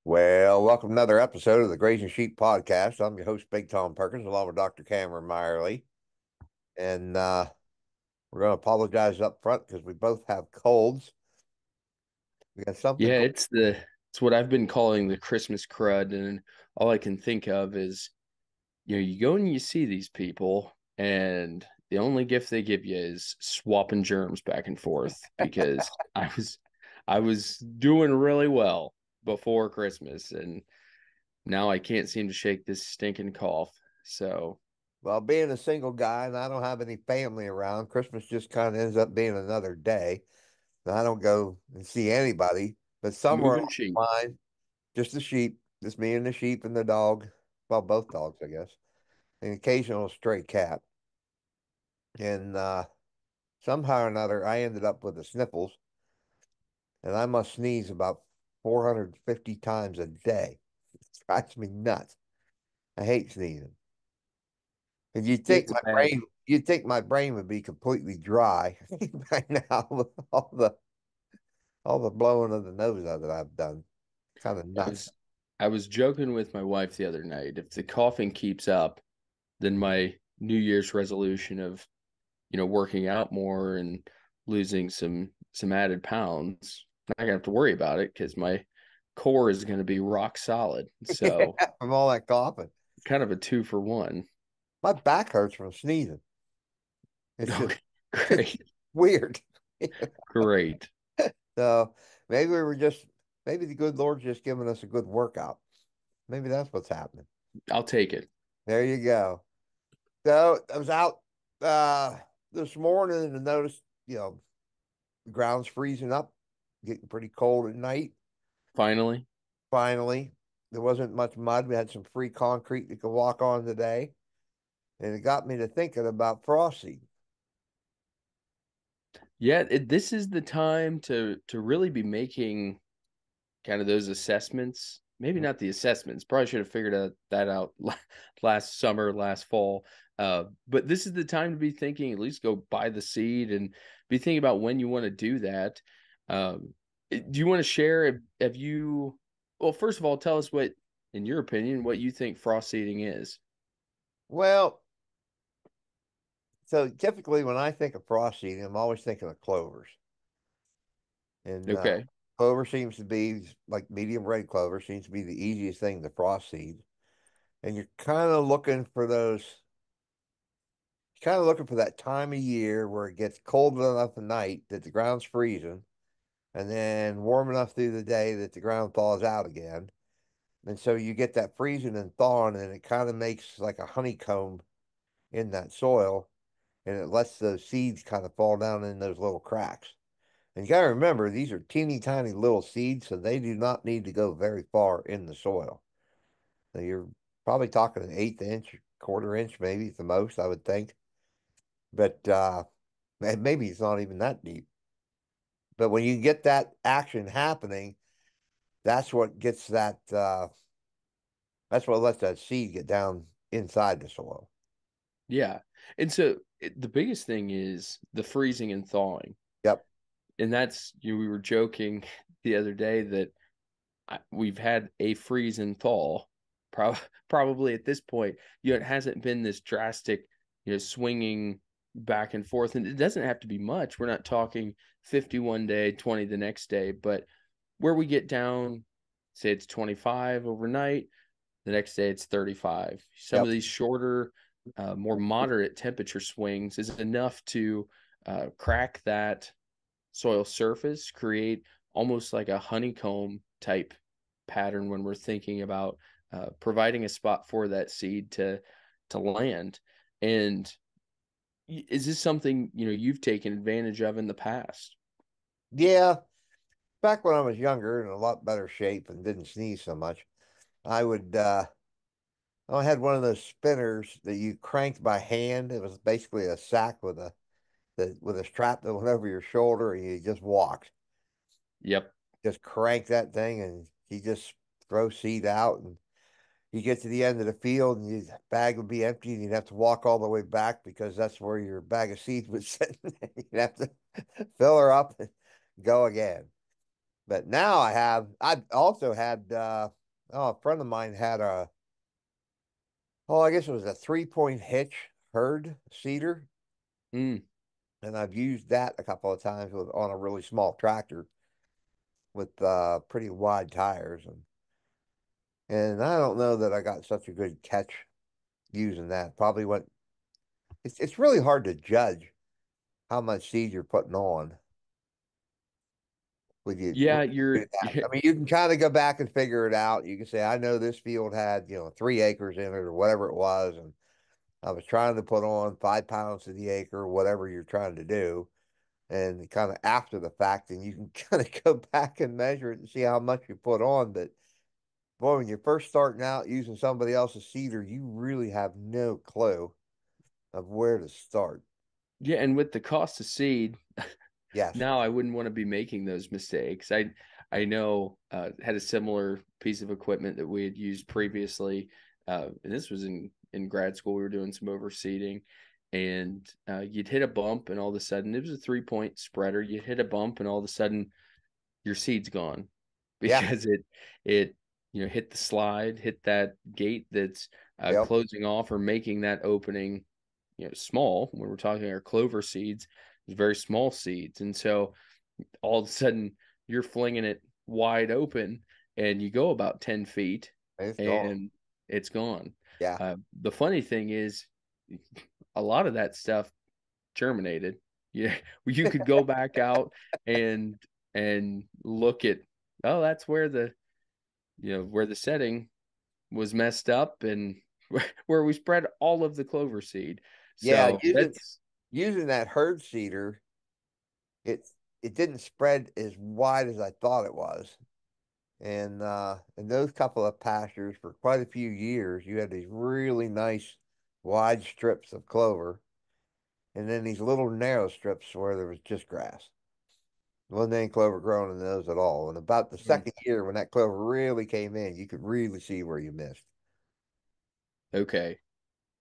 Well, welcome to another episode of the Grazing Sheep Podcast. I'm your host, Big Tom Perkins, along with Dr. Cameron Meyerly. And we're going to apologize up front because we both have colds. We got something Yeah, going. it's what I've been calling the Christmas crud, and all I can think of is, you go and you see these people, and the only gift they give you is swapping germs back and forth because I was doing really well before Christmas, and now I can't seem to shake this stinking cough. So, Well, being a single guy and I don't have any family around, Christmas just kind of ends up being another day. And I don't go and see anybody, but somewhere moving along the sheep. line, just the sheep, just me and the sheep and the dog. Well, both dogs, I guess, an occasional stray cat. And somehow or another, I ended up with the sniffles. And I must sneeze about 450 times a day. It drives me nuts. I hate sneezing. And It's bad. you'd think my brain would be completely dry by now with all the blowing of the nose out that I've done. Kind of I nuts. was I was joking with my wife the other night. If the coughing keeps up, then my New Year's resolution of working out more and losing some added pounds. I'm not gonna have to worry about it because my core is gonna be rock solid. Yeah, So from all that coughing. kind of a two for one. My back hurts from sneezing. It's just Okay, it's great, weird. great. So maybe we were just maybe the good Lord's just giving us a good workout. Maybe that's what's happening. I'll take it. There you go. So I was out this morning and noticed, the ground's freezing up, getting pretty cold at night. Finally. Finally, there wasn't much mud. We had some free concrete we could walk on today. And it got me to thinking about frost seed. Yeah, this is the time to really be making kind of those assessments. Maybe not the assessments. Probably should have figured that out last summer, last fall. But this is the time to be thinking. At least go buy the seed and be thinking about when you want to do that. Do you want to share? Have you? Well, first of all, tell us what, in your opinion, what you think frost seeding is. Well, so typically when I think of frost seeding, I'm always thinking of clovers. And Okay. clover seems to be like medium red clover seems to be the easiest thing to frost seed. And you're kind of looking for that time of year where it gets cold enough at night that the ground's freezing and then warm enough through the day that the ground thaws out again. And so you get that freezing and thawing, and it kind of makes like a honeycomb in that soil, and it lets those seeds kind of fall down in those little cracks. And you got to remember, these are teeny tiny little seeds, so they do not need to go very far in the soil. So you're probably talking an eighth inch, quarter inch, maybe at the most, I would think. But and maybe it's not even that deep. But when you get that action happening, that's what gets that's what lets that seed get down inside the soil. Yeah. And so the biggest thing is the freezing and thawing. Yep. And that's, we were joking the other day that we've had a freeze and thaw. Probably at this point, it hasn't been this drastic, swinging back and forth. And it doesn't have to be much. We're not talking 51 day, 20 the next day, but where we get down, say it's 25 overnight, the next day it's 35. Some of Yep. these shorter, more moderate temperature swings is enough to crack that soil surface, create almost like a honeycomb type pattern when we're thinking about providing a spot for that seed to land. And is this something you've taken advantage of in the past? Yeah. Back when I was younger and in a lot better shape and didn't sneeze so much, I would I had one of those spinners that you cranked by hand. It was basically a sack with a strap that went over your shoulder and you just walked. Yep. Just crank that thing and you just throw seed out and you get to the end of the field and your bag would be empty and you'd have to walk all the way back because that's where your bag of seeds would sit. You'd have to fill her up and go again. But now I've also had, oh, a friend of mine had I guess it was a 3-point hitch herd seeder. Mm. And I've used that a couple of times on a really small tractor with pretty wide tires. And I don't know that I got such a good catch using that. Probably what it's really hard to judge how much seed you're putting on when Yeah, you do that. I mean, you can kind of go back and figure it out. You can say, I know this field had, 3 acres in it or whatever it was, and I was trying to put on 5 pounds to the acre, whatever you're trying to do. And kind of after the fact, and you can kind of go back and measure it and see how much you put on. But boy, when you're first starting out using somebody else's seeder, you really have no clue of where to start. yeah, and with the cost of seed, Yes. now I wouldn't want to be making those mistakes. I know had a similar piece of equipment that we had used previously, and this was in grad school. We were doing some overseeding, and you'd hit a bump, and all of a sudden it was a 3-point spreader. You'd hit a bump, and all of a sudden your seed's gone Yeah. because it hit the slide, hit that gate that's Yep. closing off or making that opening small. When we're talking our clover seeds, it's very small seeds, and so all of a sudden you're flinging it wide open, and you go about 10 feet, It's gone. and it's gone. Yeah. The funny thing is, a lot of that stuff germinated. Yeah, you could go back out and look at, oh, that's where the setting was messed up, and where we spread all of the clover seed. Yeah. So Using that's using that herd seeder, it it didn't spread as wide as I thought it was. And in those couple of pastures for quite a few years, you had these really nice wide strips of clover, and then these little narrow strips where there was just grass. Wasn't any clover growing in those at all. And about the second year, when that clover really came in, you could really see where you missed. okay.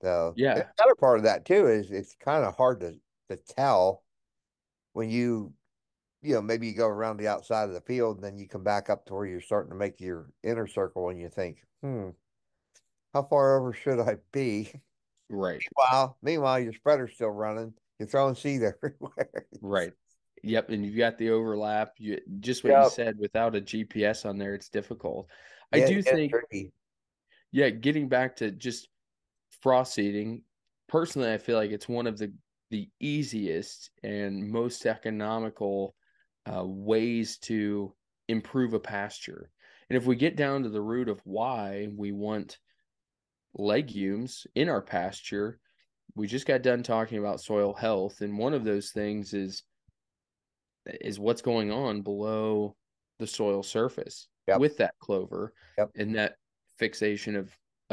So, and Yeah, the other part of that too is it's kind of hard to tell when maybe you go around the outside of the field and then you come back up to where you're starting to make your inner circle and you think, how far over should I be? right. Meanwhile, your spreader's still running. You're throwing seed everywhere. Right. Yep. And you've got the overlap. Just what you Yep. said, without a GPS on there, it's difficult. I Yeah, do it's think, tricky. yeah, getting back to just frost seeding, personally, I feel like it's one of the easiest and most economical ways to improve a pasture. And if we get down to the root of why we want legumes in our pasture, we just got done talking about soil health, and one of those things is what's going on below the soil surface Yep. with that clover Yep. and that fixation of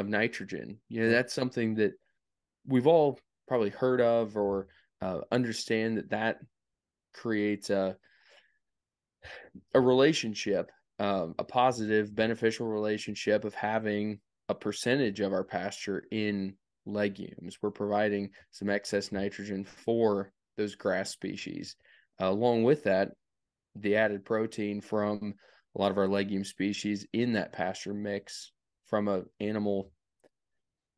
nitrogen. Mm. That's something that we've all probably heard of, or understand that creates a relationship, a positive, beneficial relationship of having a percentage of our pasture in legumes. We're providing some excess nitrogen for those grass species. Along with that, the added protein from a lot of our legume species in that pasture mix from a animal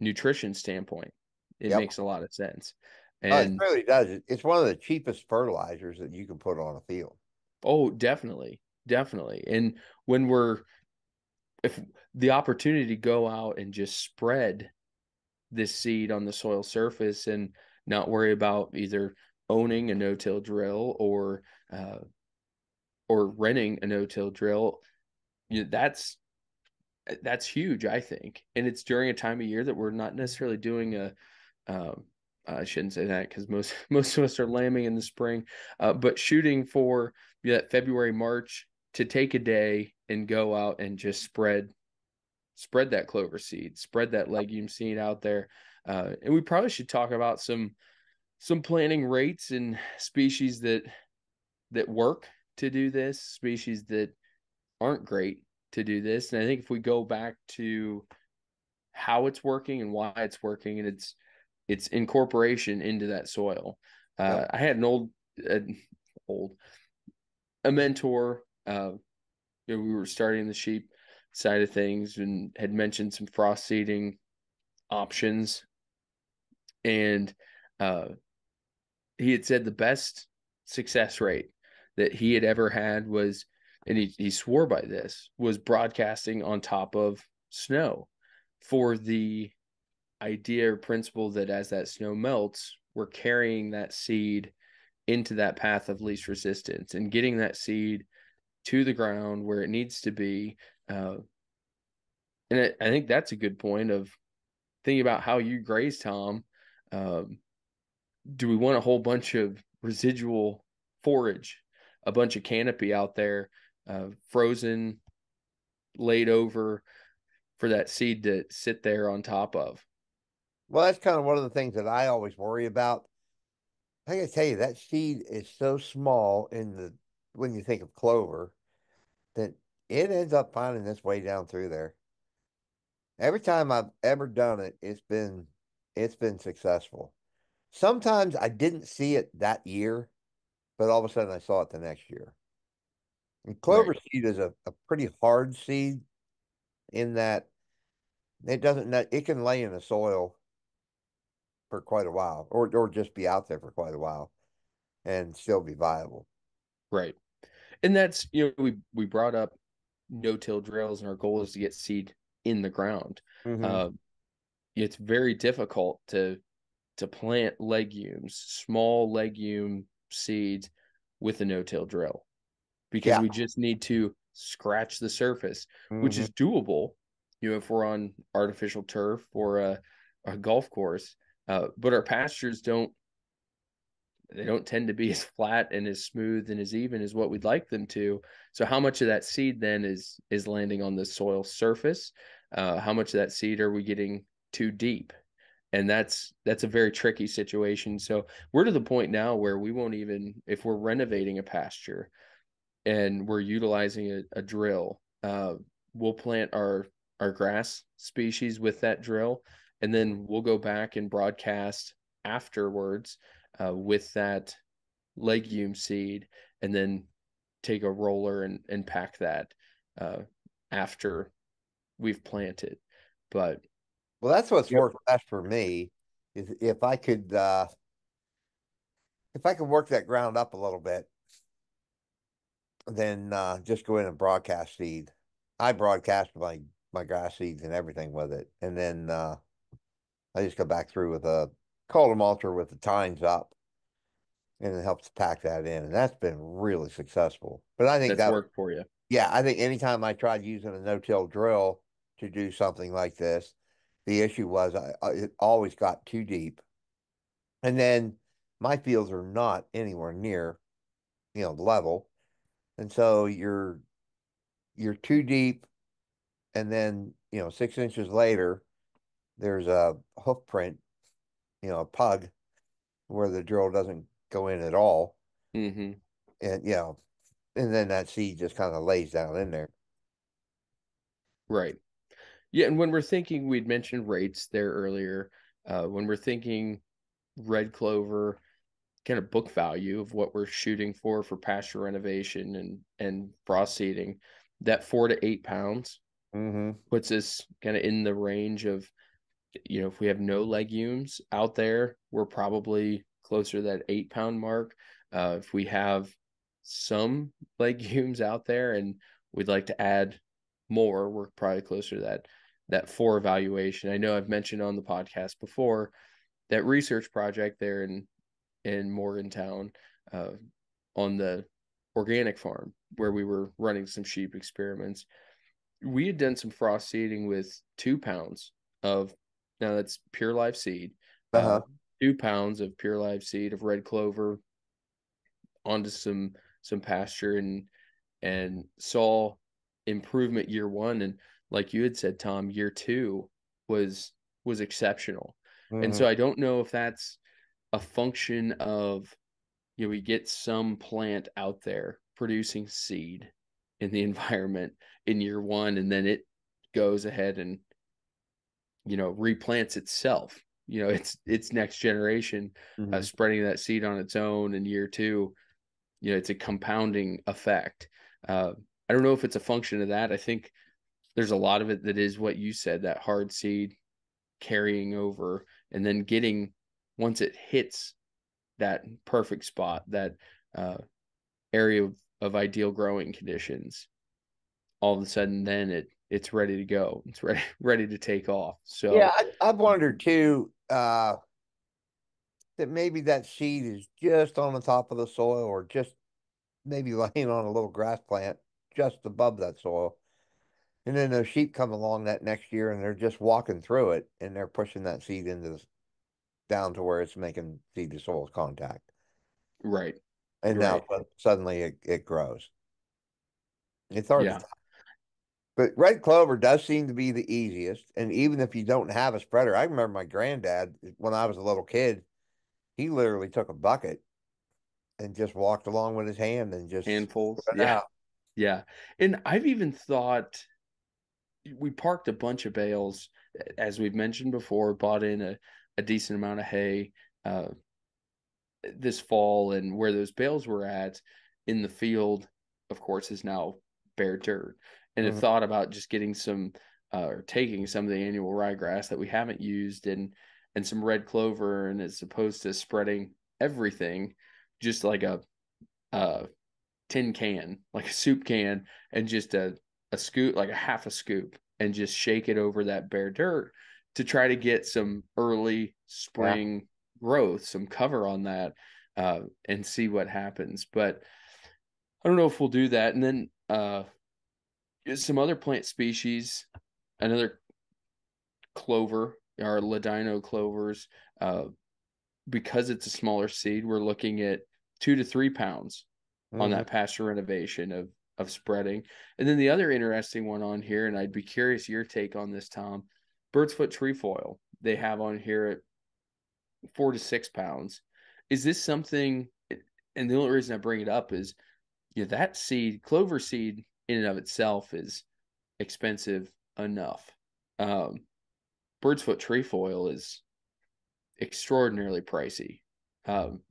nutrition standpoint. It Yep. makes a lot of sense. Oh, it And really does. It's one of the cheapest fertilizers that you can put on a field. oh, definitely, definitely. And when we're if the opportunity to go out and just spread this seed on the soil surface and not worry about either owning a no-till drill or renting a no-till drill, that's huge, I think. And it's during a time of year that we're not necessarily doing um, I shouldn't say that because most most of us are lambing in the spring, but shooting for that February, March to take a day and go out and just spread that clover seed, spread that legume seed out there. And we probably should talk about some planting rates and species that work to do this, species that aren't great to do this. And I think if we go back to how it's working and why it's working, and it's incorporation into that soil. Yep. I had an old a mentor. we were starting the sheep side of things and had mentioned some frost seeding options, and uh, he had said the best success rate that he had ever had was, and he swore by this, was broadcasting on top of snow, for the idea or principle that as that snow melts, we're carrying that seed into that path of least resistance and getting that seed to the ground where it needs to be. And I think that's a good point of thinking about how you graze, Tom. Um, do we want a whole bunch of residual forage, a bunch of canopy out there, frozen, laid over for that seed to sit there on top of? Well, that's kind of one of the things that I always worry about. I gotta tell you, that seed is so small in the when you think of clover that it ends up finding its way down through there. Every time I've ever done it, it's been successful. Sometimes I didn't see it that year, but all of a sudden I saw it the next year. And clover Right, seed is a pretty hard seed in that it doesn't it can lay in the soil for quite a while, or just be out there for quite a while and still be viable. right. And that's, we brought up no-till drills, and our goal is to get seed in the ground. Hmm. Uh, it's very difficult to plant legumes, small legume seeds with a no-till drill, because Yeah. we just need to scratch the surface, which Hmm. is doable, if we're on artificial turf or a golf course. But our pastures don't tend to be as flat and as smooth and as even as what we'd like them to. So how much of that seed then is landing on the soil surface? How much of that seed are we getting too deep? And that's a very tricky situation. So we're to the point now where we won't even, if we're renovating a pasture and we're utilizing a drill, we'll plant our grass species with that drill, and then we'll go back and broadcast afterwards with that legume seed, and then take a roller and pack that uh, after we've planted. But Well, that's what's yep, worked best for me is if I could work that ground up a little bit, then just go in and broadcast seed. I broadcast my grass seeds and everything with it, and then I just go back through with a column mulcher with the tines up, and it helps pack that in, and that's been really successful. But I think that's that, worked for you. yeah, I think anytime I tried using a no-till drill to do something like this, the issue was it always got too deep, and then my fields are not anywhere near level, and so you're too deep, and then 6 inches later there's a hoof print, a pug where the drill doesn't go in at all, Hmm. and and then that seed just kind of lays down in there. Right. Yeah, and when we're thinking, we'd mentioned rates there earlier. When we're thinking red clover, kind of book value of what we're shooting for pasture renovation and frost seeding, that 4 to 8 pounds Hmm. puts us kind of in the range of, if we have no legumes out there, we're probably closer to that 8 pound mark. If we have some legumes out there and we'd like to add more, we're probably closer to that four evaluation. I know I've mentioned on the podcast before that research project there in Morgantown, uh, on the organic farm where we were running some sheep experiments. We had done some frost seeding with 2 pounds of, now that's pure live seed, uh, Uh-huh. 2 pounds of pure live seed of red clover onto some pasture, and saw improvement year one. And like you had said, Tom, year two was exceptional. And Hmm. so I don't know if that's a function of, we get some plant out there producing seed in the environment in year one, and then it goes ahead and replants itself, its next generation, Hmm. spreading that seed on its own in year two. It's a compounding effect. I don't know if it's a function of that. I think there's a lot of it that is what you said, that hard seed carrying over and then getting, once it hits that perfect spot, that uh, area of ideal growing conditions, all of a sudden then it's ready to go. It's ready to take off. Yeah, So I've wondered too, that maybe that seed is just on the top of the soil or just maybe laying on a little grass plant just above that soil. And then those sheep come along that next year and they're just walking through it and they're pushing that seed into down to where it's making seed to soil contact. right, And now right. suddenly it grows. It's hard to Yeah. tell. But red clover does seem to be the easiest. And even if you don't have a spreader, I remember my granddad, when I was a little kid, he literally took a bucket and just walked along with his hand and just Handfuls. put it Yeah. out. Yeah. And I've even thought, we parked a bunch of bales, as we've mentioned before, bought in a decent amount of hay uh, this fall, and where those bales were at in the field, of course, is now bare dirt. And it Mhm. thought about just getting some or taking some of the annual ryegrass that we haven't used and some red clover, and as opposed to spreading everything, just like a tin can, like a soup can, and just a scoop, like a half a scoop, and just shake it over that bare dirt to try to get some early Yeah. spring growth, some cover on that, and see what happens. But I don't know if we'll do that. And then some other plant species, another clover, our ladino clovers, uh, because it's a smaller seed, we're looking at 2 to 3 pounds on Hmm. that pasture renovation of spreading. And then the other interesting one on here, and I'd be curious your take on this, Tom, bird's foot trefoil. They have on here at 4 to 6 pounds. Is this something? And the only reason I bring it up is, that seed, clover seed, in and of itself is expensive enough. Um, bird's foot trefoil is extraordinarily pricey,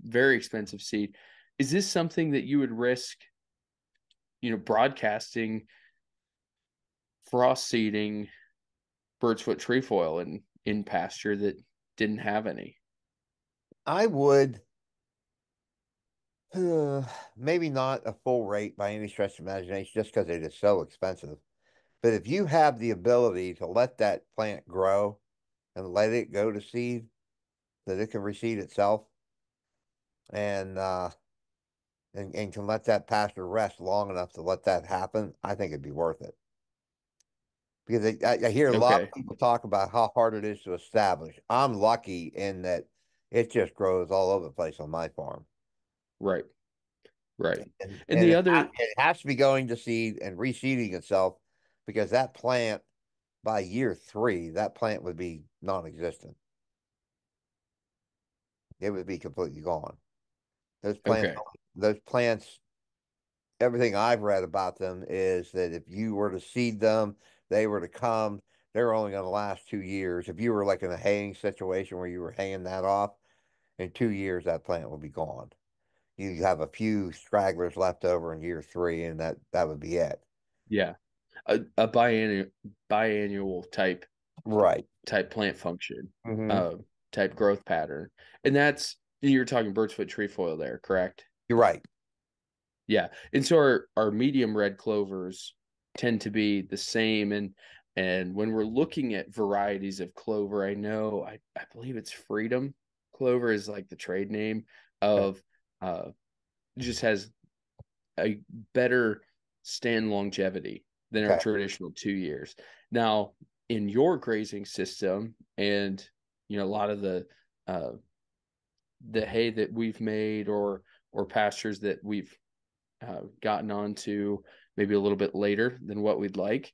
very expensive seed. Is this something that you would risk, broadcasting frost seeding bird's foot trefoil in pasture that didn't have any? I would, maybe not a full rate by any stretch of imagination, just because it is so expensive. But if you have the ability to let that plant grow and let it go to seed, that it can reseed itself and and can let that pasture rest long enough to let that happen, I think it'd be worth it. Because I hear a lot Okay, of people talk about how hard it is to establish. I'm lucky in that it just grows all over the place on my farm. right, right. And And the other, it has to be going to seed and reseeding itself because that plant, by year three, that plant would be non-existent. It would be completely gone. Those plants, okay, those plants, everything I've read about them is that if you were to seed them, they were to come, they're only going to last 2 years. If you were like in a haying situation where you were hanging that off, in 2 years, that plant will be gone. You have a few stragglers left over in year three, and that would be it. yeah, a biannual Right. type plant function, Hmm. uh, type growth pattern, and that's, you're talking bird's foot trefoil there, correct? You're right. Yeah. And so our medium red clovers tend to be the same. And when we're looking at varieties of clover, I know I believe it's Freedom Clover is like the trade name Okay. of just has a better stand longevity than our Okay. traditional 2 years. Now, in your grazing system, and a lot of uh the hay that we've made, or pastures that we've gotten onto maybe a little bit later than what we'd like,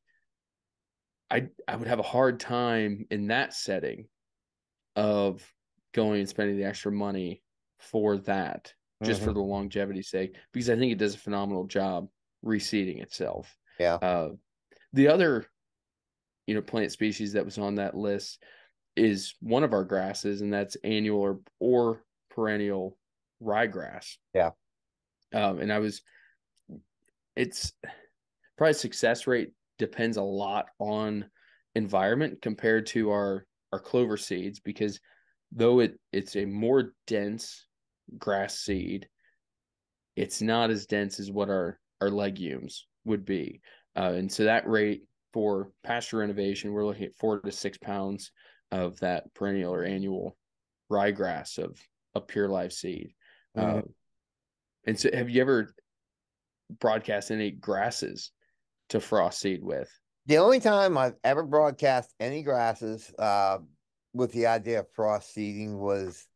I would have a hard time in that setting of going and spending the extra money for that, just for Hmm. the longevity's sake, because I think it does a phenomenal job reseeding itself. Yeah. Uh, the other, plant species that was on that list is one of our grasses, and that's annual or perennial ryegrass. Yeah. And it's probably success rate depends a lot on environment compared to our clover seeds, because though it's a more dense grass seed, it's not as dense as what our legumes would be. And so that rate for pasture renovation, we're looking at 4 to 6 pounds of that perennial or annual ryegrass of pure life seed. Mhm. And so have you ever broadcast any grasses to frost seed with? The only time I've ever broadcast any grasses with the idea of frost seeding was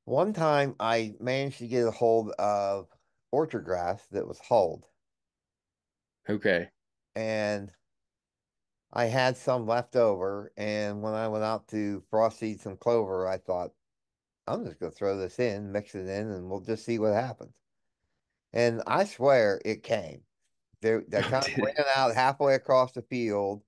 one time I managed to get a hold of orchard grass that was hulled, Okay. and I had some left over. And when I went out to frost seed some clover, I thought, I'm just going to throw this in, mix it in, and we'll just see what happens. And I swear it came. They're Oh, kind of did it? ran out halfway across the field,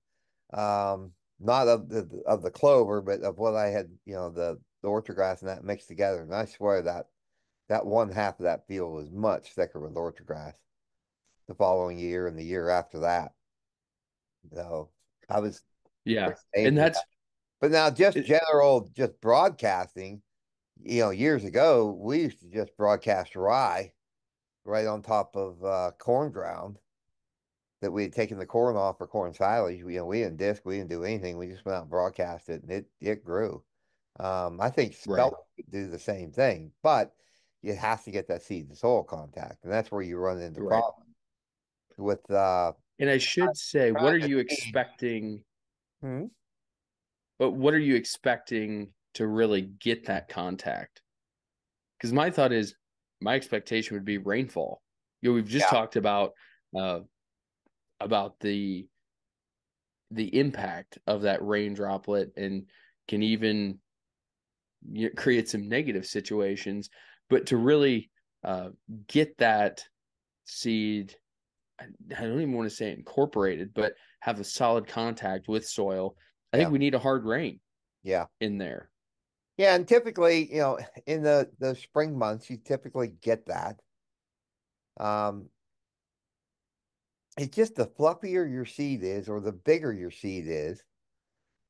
not of the clover, but of what I had, the orchard grass and that mixed together. And I swear that one half of that field was much thicker with orchard grass the following year and the year after that. So I was Yeah. pretty And amazed with that. that's But now just it, general, just broadcasting, years ago, we used to just broadcast rye right on top of corn ground that we had taken the corn off for corn silage. We didn't disc, we didn't do anything. We just went out and broadcast it, and it grew. I think right, spelt could do the same thing, but it has to get that seed to soil contact, and that's where you run into right. problems with And I should say, what trying are to you seed. expecting? Hmm? But what are you expecting to really get that contact? Because my thought is, my expectation would be rainfall. We've just Yeah, talked uh, about the impact of that rain droplet, and can even create some negative situations. But to really uh, get that seed, I don't even want to say incorporated, but have a solid contact with soil, I think yeah, we need a hard rain yeah, in there. yeah. And typically, in the spring months, you typically get that. Um, it's just the fluffier your seed is, or the bigger your seed is.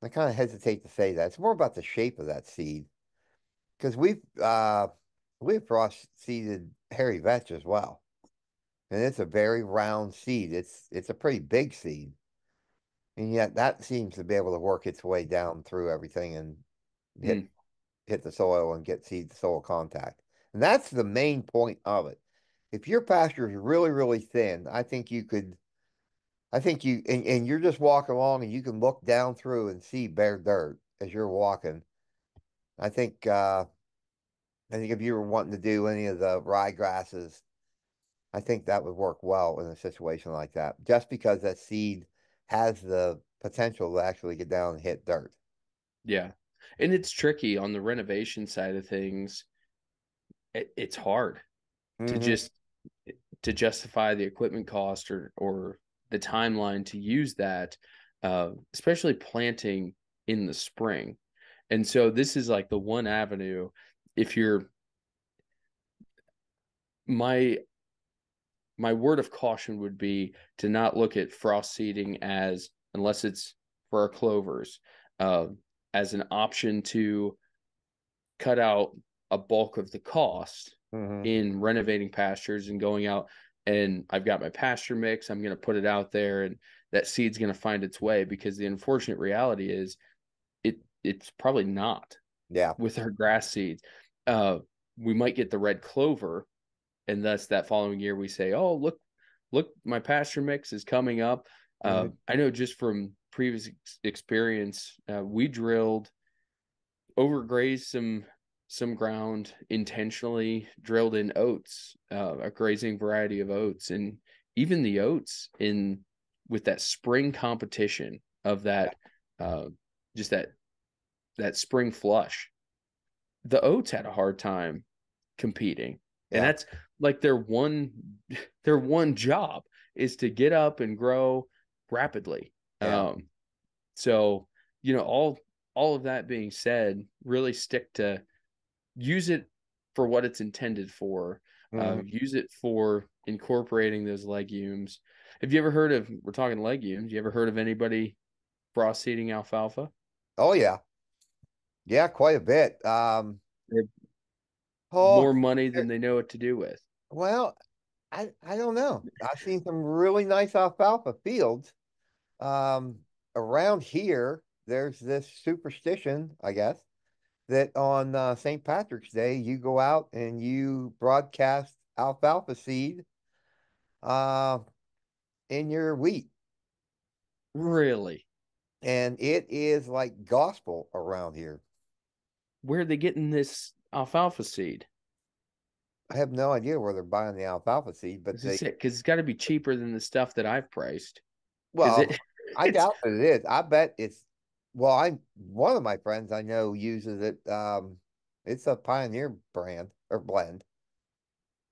I kind of hesitate to say that. It's more about the shape of that seed. Because we've frost seeded hairy vetch as well. And it's a very round seed. It's a pretty big seed. And yet that seems to be able to work its way down through everything and hit Mm, hit the soil and get seed to soil contact. And that's the main point of it. If your pasture is really, really thin, I think and you're just walking along and you can look down through and see bare dirt as you're walking. I think uh I think if you were wanting to do any of the rye grasses, I think that would work well in a situation like that, just because that seed has the potential to actually get down and hit dirt. yeah. And it's tricky on the renovation side of things. It's hard to Hmm. just to justify the equipment cost or the timeline to use that, especially planting in the spring. And so this is like the one avenue. If you're my my word of caution would be to not look at frost seeding as, unless it's for our clovers, uh, as an option to cut out a bulk of the cost Hmm. in renovating pastures and going out, and I've got my pasture mix, I'm going to put it out there, and that seed's going to find its way, because the unfortunate reality is it's probably not Yeah. with our grass seeds. Uh, we might get the red clover, and thus that following year we say, "Oh, look, my pasture mix is coming up." Hmm. I know just from previous experience, we drilled, overgrazed some ground intentionally, drilled in oats, a grazing variety of oats, and even the oats in with that spring competition of that, uh, just that spring flush. The oats had a hard time competing, and Yeah. that's like their one job is to get up and grow rapidly. Yeah. So all of that being said, really stick to use it for what it's intended for. Hmm. Use it for incorporating those legumes. Have you ever heard of, we're talking legumes, you ever heard of anybody frost seeding alfalfa? Oh yeah, yeah, quite a bit. They have Oh, more money there- than they know what to do with. well, I don't know. I've seen some really nice alfalfa fields. Um, Around here, there's this superstition, I guess, that on St. Patrick's Day, you go out and you broadcast alfalfa seed uh, in your wheat. Really? And it is like gospel around here. Where are they getting this alfalfa seed? I have no idea where they're buying the alfalfa seed, but This is they, it, because it's got to be cheaper than the stuff that I've priced. Because well, I it's doubt that it is. I bet it's, well, one of my friends I know uses it. It's a Pioneer brand or blend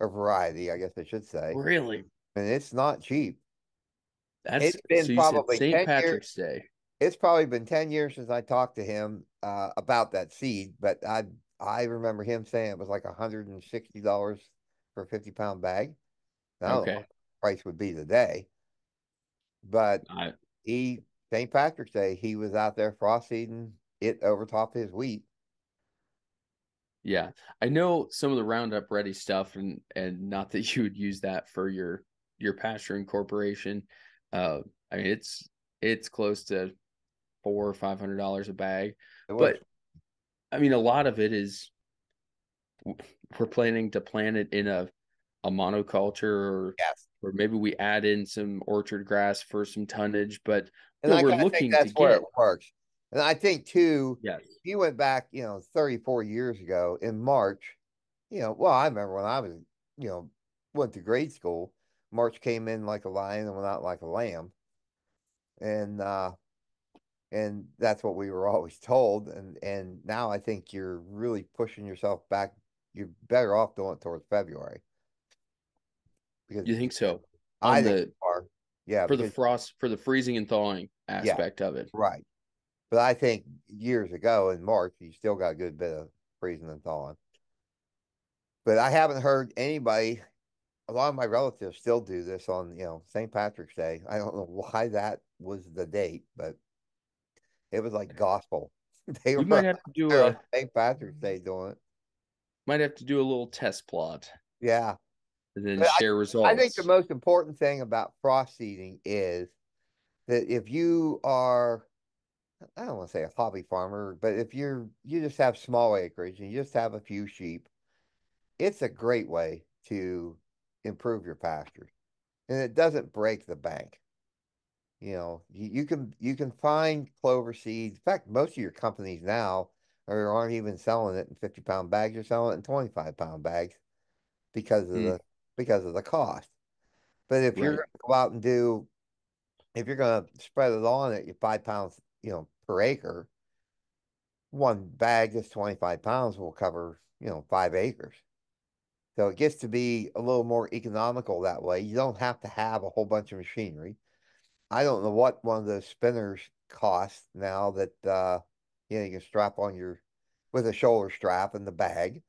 or variety, I guess I should say. really, And it's not cheap. that's It's been so you said probably St. 10 years. Patrick's Day. It's probably been 10 years since I talked to him about that seed, but I remember him saying it was like $160 for a 50-pound bag. I don't know what Okay. the price would be today, but I he St. Patrick's Day, he was out there frost seeding it over top his wheat. Yeah. I know some of the Roundup Ready stuff, and not that you would use that for your pasture incorporation. Uh I mean it's close to $400 or $500 a bag. It was, But I mean a lot of it is we're planning to plant it in a monoculture, yes. or maybe we add in some orchard grass for some tonnage, but And I we're kind of think looking to that's where it get, works. And I think too, yes. if you went back, 34 years ago in March, well, I remember when I was, you know, went to grade school, March came in like a lion and went out like a lamb. And that's what we were always told. And now I think you're really pushing yourself back. You're better off doing it towards February because You think so? I On think the you are. Yeah, For the because frost, for the freezing and thawing yeah, aspect of it. right. But I think years ago in March, you still got a good bit of freezing and thawing. But I haven't heard anybody, a lot of my relatives still do this on, St. Patrick's Day. I don't know why that was the date, but it was like gospel. They We were might out have to do there on a St. Patrick's Day doing it. might have to do a little test plot Yeah. and then But share I think the results. most important thing about frost seeding is that if you are, I don't want to say a hobby farmer, but if you just have small acreage and you just have a few sheep, it's a great way to improve your pastures. And it doesn't break the bank. You can find clover seeds. In fact, most of your companies now aren't even selling it in 50-pound bags, you're selling it in 25-pound bags because of Hmm, the cost. But if you're right. going to go out and if you're going to spread it on at your 5 pounds, per acre, one bag that's 25 pounds will cover, 5 acres. So it gets to be a little more economical that way. You don't have to have a whole bunch of machinery. I don't know what one of those spinners costs now that you can strap on your with a shoulder strap in the bag.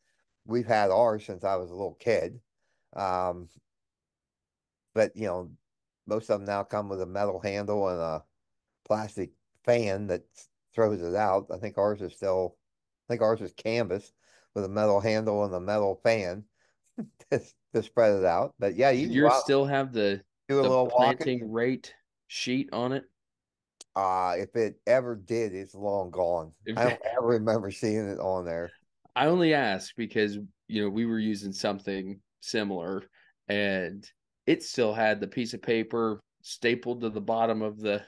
We've had ours since I was a little kid. Um, but most of them now come with a metal handle and a plastic fan that throws it out. I think ours is canvas with a metal handle and a metal fan to spread it out. But yeah, you Did can go yours out, still have do a the little walking. planting rate sheet on it? If it ever did, it's long gone. I If don't ever remember seeing it on there. I only ask because we were using something similar, and it still had the piece of paper stapled to the bottom of the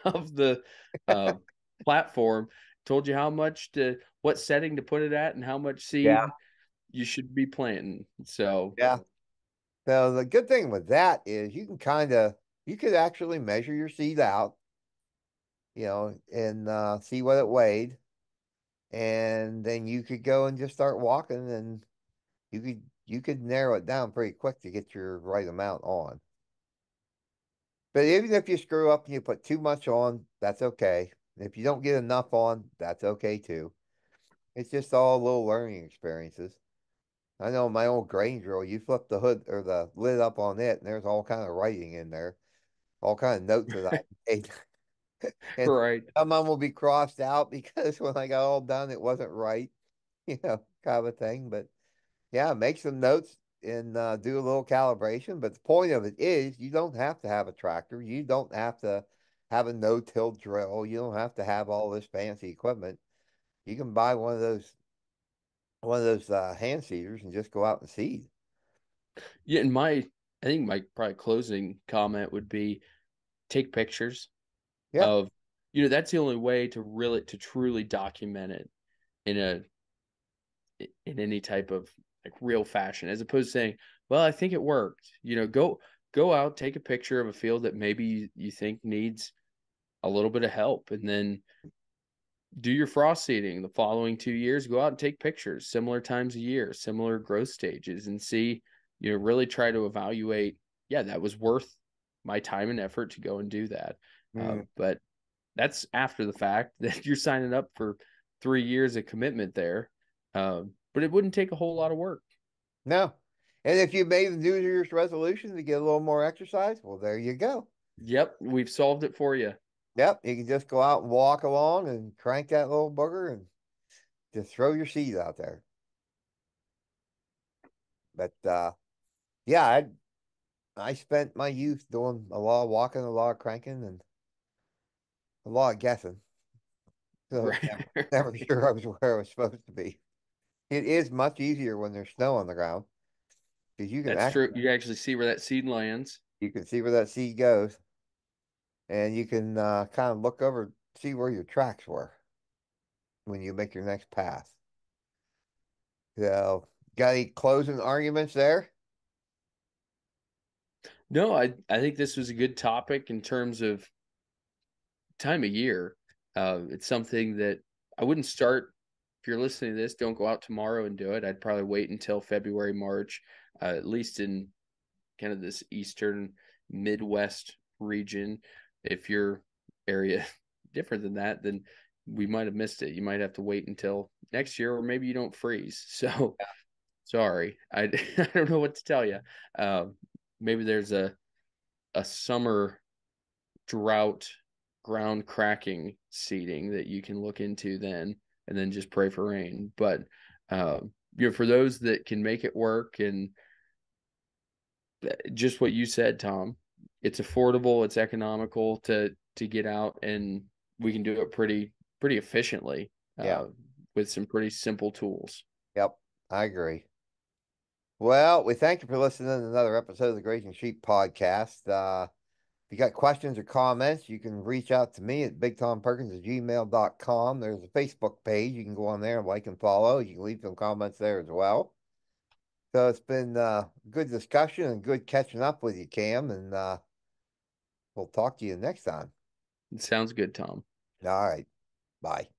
of the uh, platform. Told you how much to what setting to put it at and how much Yeah, seed you should be planting. So yeah. So the good thing with that is you could actually measure your seed out, and see what it weighed, and then you could go and just start walking, and you could narrow it down pretty quick to get your right amount on. But even if you screw up and you put too much on, that's okay. If you don't get enough on, that's okay too. It's just all little learning experiences. I know my old grain drill, you flip the hood or the lid up on it, and there's all kind of writing in there, all kind of notes that I made. And Right. some of them will be crossed out because when I got all done, it wasn't right, kind of a thing. But yeah, make some notes and do a little calibration. But the point of it is you don't have to have a tractor. You don't have to have a no-till drill. You don't have to have all this fancy equipment. You can buy one of those hand seeders and just go out and seed. Yeah, and I think my probably closing comment would be take pictures Yeah. of, that's the only way to really to truly document it in a in any type of like real fashion, as opposed to saying, well, I think it worked. Go out, take a picture of a field that maybe you think needs a little bit of help, and then do your frost seeding the following 2 years. Go out and take pictures similar times a year, similar growth stages, and see, really try to evaluate, yeah, that was worth my time and effort to go and do that. Mm, But that's after the fact that you're signing up for 3 years of commitment there. But it wouldn't take a whole lot of work. no. And if you made a New Year's resolution to get a little more exercise, well, there you go. Yep, we've solved it for you. Yep, you can just go out and walk along and crank that little booger and just throw your seed out there. But yeah, I spent my youth doing a lot of walking, a lot of cranking, and a lot of guessing. So Right. never sure I was where I was supposed to be. It is much easier when there's snow on the ground because That's true. You actually see where that seed lands. you can see where that seed goes, and you can kind of look over, see where your tracks were when you make your next pass. So, got any closing arguments there? No, I think this was a good topic in terms of time of year. It's something that I wouldn't start. If you're listening to this, don't go out tomorrow and do it. I'd probably wait until February, March, at least in kind of this eastern Midwest region. If your area different than that, then we might have missed it. You might have to wait until next year, or maybe you don't freeze. So sorry, I don't know what to tell you. Maybe there's a summer drought ground cracking seeding that you can look into then, and then just pray for rain. But for those that can make it work, and just what you said, Tom, it's affordable, it's economical to get out, and we can do it pretty efficiently Yeah. with some pretty simple tools. Yep. I agree. Well, we thank you for listening to another episode of the Grazing Sheep podcast. If you got questions or comments, you can reach out to me at bigtomperkins@gmail.com. There's a Facebook page. You can go on there and like and follow. You can leave some comments there as well. So it's been good discussion and good catching up with you, Cam, and we'll talk to you next time. It sounds good, Tom. All right. Bye.